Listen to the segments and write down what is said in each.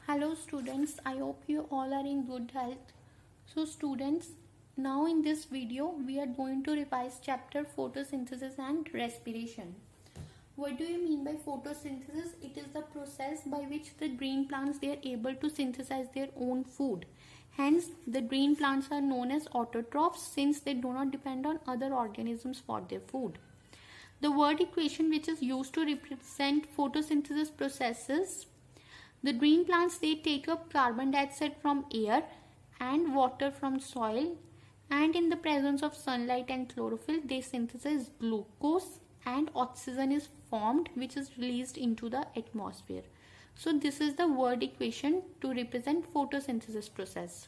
Hello students, I hope you all are in good health. So students, now in this video we are going to revise chapter photosynthesis and respiration. What do you mean by photosynthesis? It is the process by which the green plants they are able to synthesize their own food. Hence, the green plants are known as autotrophs since they do not depend on other organisms for their food. The word equation which is used to represent photosynthesis processes, the green plants they take up carbon dioxide from air and water from soil, and in the presence of sunlight and chlorophyll they synthesize glucose and oxygen is formed which is released into the atmosphere. So this is the word equation to represent photosynthesis process.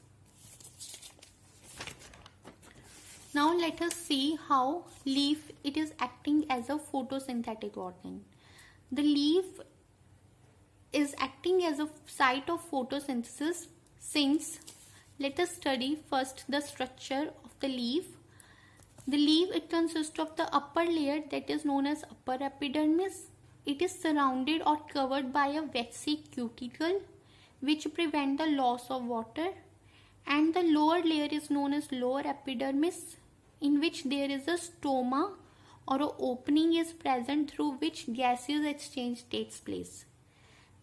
Now let us see how leaf it is acting as a photosynthetic organ. The leaf is acting as a site of photosynthesis since let us study first the structure of the leaf. The leaf it consists of the upper layer that is known as upper epidermis. It is surrounded or covered by a waxy cuticle which prevent the loss of water, and the lower layer is known as lower epidermis in which there is a stoma or an opening is present through which gaseous exchange takes place.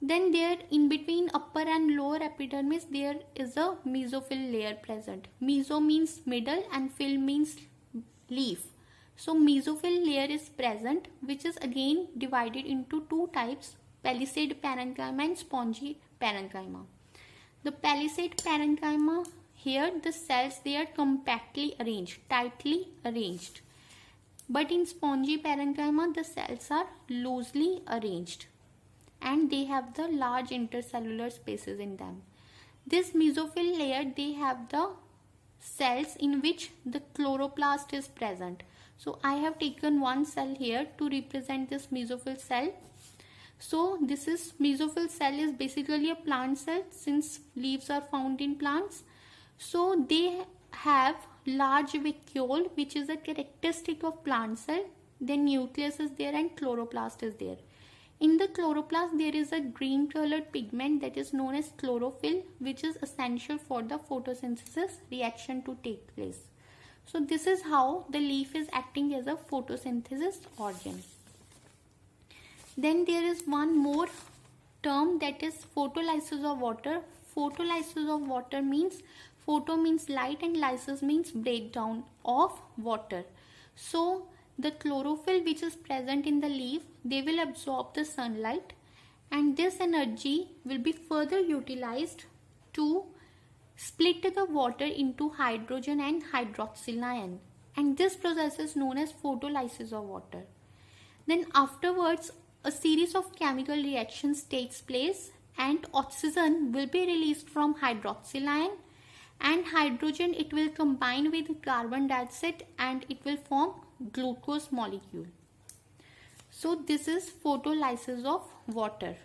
Then there in between upper and lower epidermis there is a mesophyll layer present. Meso means middle and phyll means leaf. So mesophyll layer is present which is again divided into two types, palisade parenchyma and spongy parenchyma. The palisade parenchyma, here the cells they are compactly arranged, tightly arranged. But in spongy parenchyma the cells are loosely arranged and they have the large intercellular spaces in them. This mesophyll layer they have the cells in which the chloroplast is present. So I have taken one cell here to represent this mesophyll cell. So this is mesophyll cell is basically a plant cell since leaves are found in plants. So they have large vacuole which is a characteristic of plant cell. Then nucleus is there and chloroplast is there. In the chloroplast there is a green colored pigment that is known as chlorophyll which is essential for the photosynthesis reaction to take place. So this is how the leaf is acting as a photosynthesis organ. Then there is one more term that is photolysis of water. Photolysis of water means photo means light and lysis means breakdown of water. So the chlorophyll which is present in the leaf they will absorb the sunlight and this energy will be further utilized to split the water into hydrogen and hydroxyl ion, and this process is known as photolysis of water. Then afterwards a series of chemical reactions takes place and oxygen will be released from hydroxyl ion and hydrogen it will combine with carbon dioxide and it will form glucose molecule. So this is photolysis of water.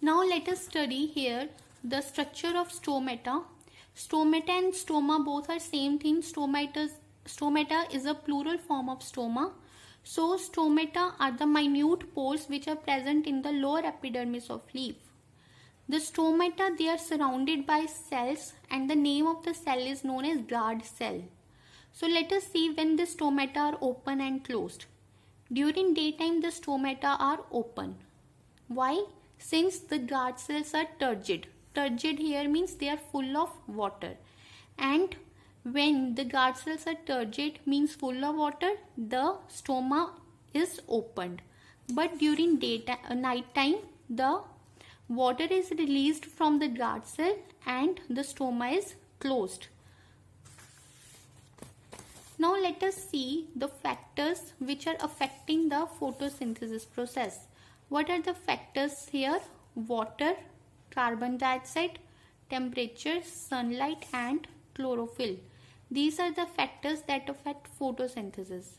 Now let us study here the structure of stomata. Stomata and stoma both are same thing. Stomata is a plural form of stoma. So stomata are the minute pores which are present in the lower epidermis of leaf. The stomata they are surrounded by cells and the name of the cell is known as guard cell. So let us see when the stomata are open and closed. During daytime the stomata are open. Why? Since the guard cells are turgid. Turgid here means they are full of water. And when the guard cells are turgid means full of water, the stoma is opened. But during night time the water is released from the guard cell and the stoma is closed. Now let us see the factors which are affecting the photosynthesis process. What are the factors here? Water, carbon dioxide, temperature, sunlight and chlorophyll. These are the factors that affect photosynthesis.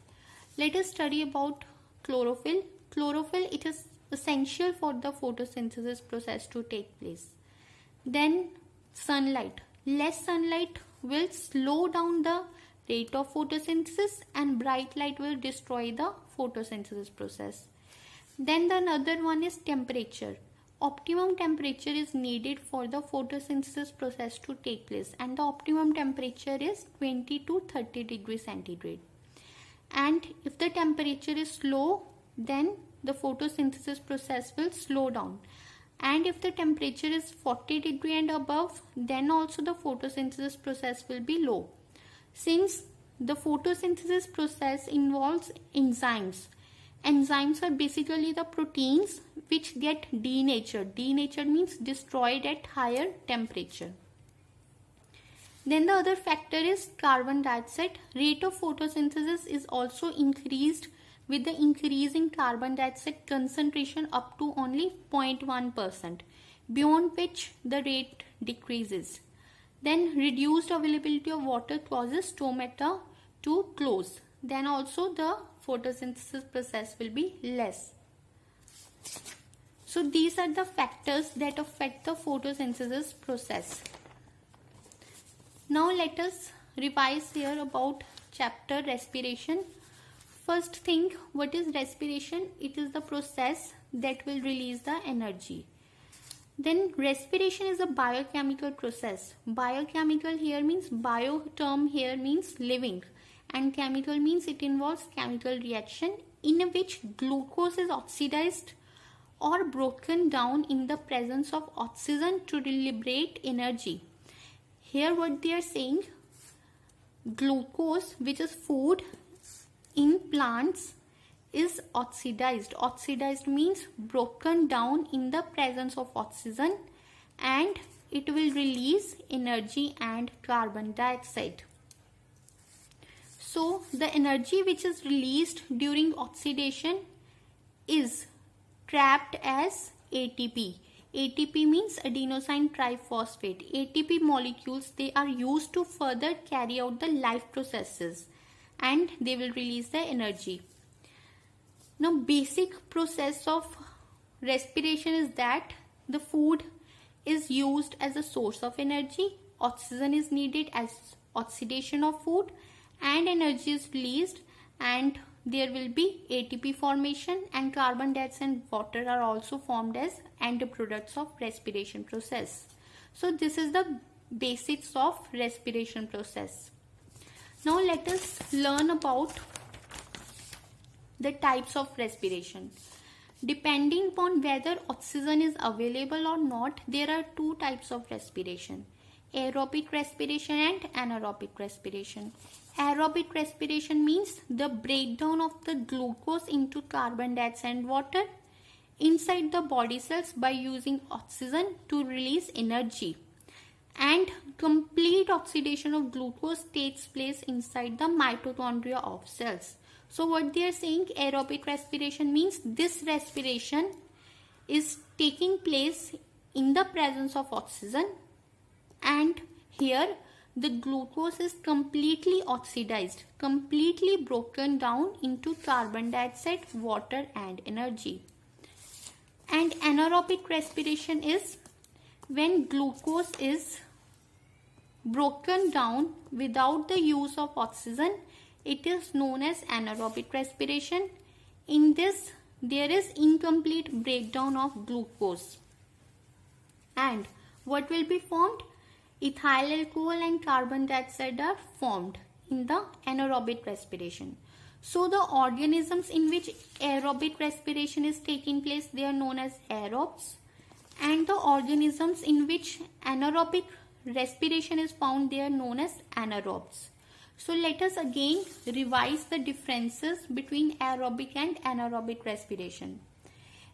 Let us study about chlorophyll. Chlorophyll it is essential for the photosynthesis process to take place. Then sunlight. Less sunlight will slow down the rate of photosynthesis and bright light will destroy the photosynthesis process. Then the another one is temperature. optimum temperature is needed for the photosynthesis process to take place, and the optimum temperature is 20 to 30 degrees centigrade. And if the temperature is low, then the photosynthesis process will slow down. And if the temperature is 40 degree and above, then also the photosynthesis process will be low. Since the photosynthesis process involves enzymes. Enzymes are basically the proteins which get denatured. Denatured means destroyed at higher temperature. Then the other factor is carbon dioxide. Rate of photosynthesis is also increased with the increase in carbon dioxide concentration up to only 0.1%, beyond which the rate decreases. Then reduced availability of water causes stomata to close. Then also the photosynthesis process will be less. So these are the factors that affect the photosynthesis process. Now let us revise here about chapter respiration. First thing, what is respiration? It is the process that will release the energy. Then respiration is a biochemical process. Biochemical here means, bio term here means living, and chemical means it involves chemical reaction in which glucose is oxidized or broken down in the presence of oxygen to liberate energy. Here what they are saying, glucose, which is food in plants, is oxidized. Oxidized means broken down in the presence of oxygen, and it will release energy and carbon dioxide. So the energy which is released during oxidation is trapped as ATP. ATP means adenosine triphosphate. ATP molecules, they are used to further carry out the life processes, and they will release the energy. Now basic process of respiration is that the food is used as a source of energy, oxygen is needed as oxidation of food, and energy is released, and there will be ATP formation, and carbon dioxide and water are also formed as end products of respiration process. So this is the basics of respiration process. Now let us learn about the types of respiration. Depending upon whether oxygen is available or not, there are two types of respiration: aerobic respiration and anaerobic respiration. Aerobic respiration means the breakdown of the glucose into carbon dioxide and water inside the body cells by using oxygen to release energy, and complete oxidation of glucose takes place inside the mitochondria of cells. So what they are saying, aerobic respiration means this respiration is taking place in the presence of oxygen, and here the glucose is completely oxidized, completely broken down into carbon dioxide, water and energy. And anaerobic respiration is when glucose is broken down without the use of oxygen. It is known as anaerobic respiration. In this, there is incomplete breakdown of glucose. And what will be formed? Ethyl alcohol and carbon dioxide are formed in the anaerobic respiration. So the organisms in which aerobic respiration is taking place, they are known as aerobes. And the organisms in which anaerobic respiration is found, they are known as anaerobes. So let us again revise the differences between aerobic and anaerobic respiration.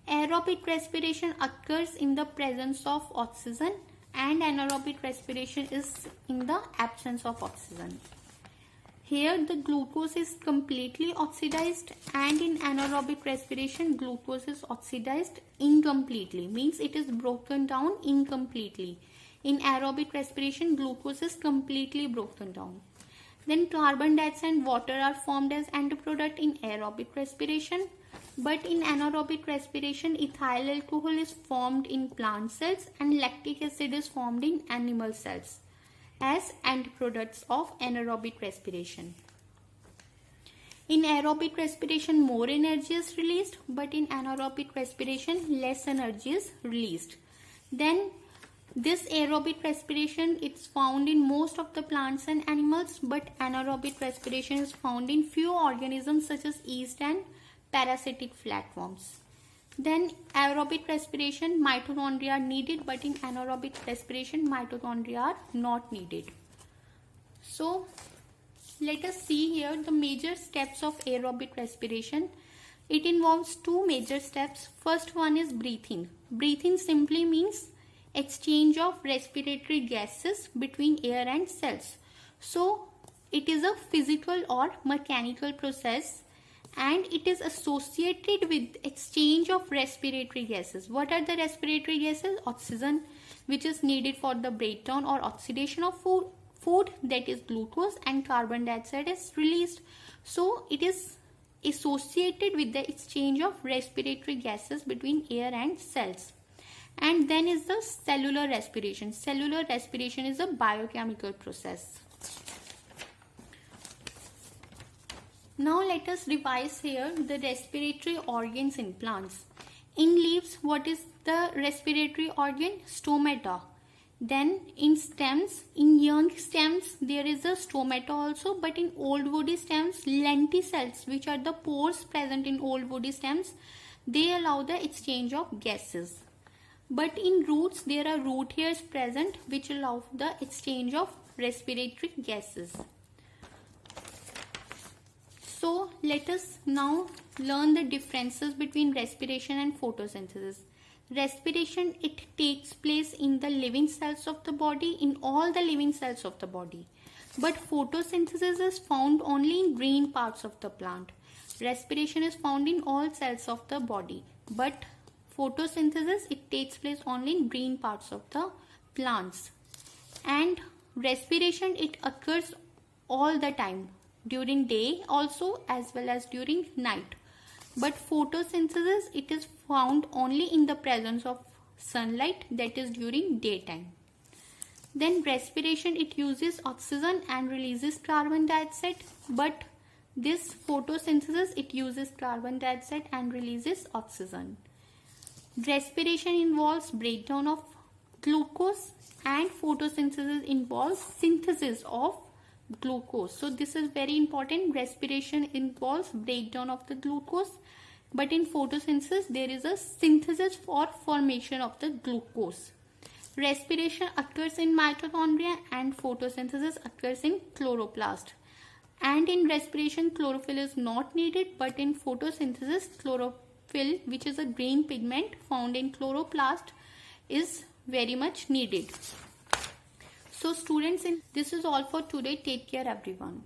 Aerobic respiration occurs in the presence of oxygen, and anaerobic respiration is in the absence of oxygen. Here the glucose is completely oxidized, and in anaerobic respiration glucose is oxidized incompletely, means it is broken down incompletely. In aerobic respiration glucose is completely broken down. Then carbon dioxide and water are formed as end product in aerobic respiration, but in anaerobic respiration ethyl alcohol is formed in plant cells and lactic acid is formed in animal cells as end products of anaerobic respiration. In aerobic respiration, more energy is released, but in anaerobic respiration, less energy is released. Then this aerobic respiration, it's found in most of the plants and animals, but anaerobic respiration is found in few organisms such as yeast and parasitic flatworms. Then aerobic respiration, mitochondria are needed, but in anaerobic respiration, mitochondria are not needed. So let us see here the major steps of aerobic respiration. It involves two major steps. First one is breathing. Breathing simply means exchange of respiratory gases between air and cells. So it is a physical or mechanical process, and it is associated with exchange of respiratory gases. What are the respiratory gases? Oxygen, which is needed for the breakdown or oxidation of food, that is glucose, and carbon dioxide is released. So it is associated with the exchange of respiratory gases between air and cells. And then is the cellular respiration. Cellular respiration is a biochemical process. Now let us revise here the respiratory organs in plants. In leaves, what is the respiratory organ? Stomata. Then in stems, in young stems, there is a stomata also, but in old woody stems, lenticels, which are the pores present in old woody stems, they allow the exchange of gases. But in roots, there are root hairs present which allow the exchange of respiratory gases. So let us now learn the differences between respiration and photosynthesis. Respiration, it takes place in the living cells of the body, in all the living cells of the body. But photosynthesis is found only in green parts of the plant. Respiration is found in all cells of the body. But photosynthesis, it takes place only in green parts of the plants. And respiration, it occurs all the time, during day also as well as during night. But photosynthesis, it is found only in the presence of sunlight, that is during daytime. Then respiration, it uses oxygen and releases carbon dioxide, but this photosynthesis, it uses carbon dioxide and releases oxygen. Respiration involves breakdown of glucose, and photosynthesis involves synthesis of glucose. So this is very important. Respiration involves breakdown of the glucose, but in photosynthesis there is a synthesis for formation of the glucose. Respiration occurs in mitochondria and photosynthesis occurs in chloroplast. And in respiration, chlorophyll is not needed, but in photosynthesis, chlorophyll, which is a green pigment found in chloroplast, is very much needed. So students, this is all for today. Take care everyone.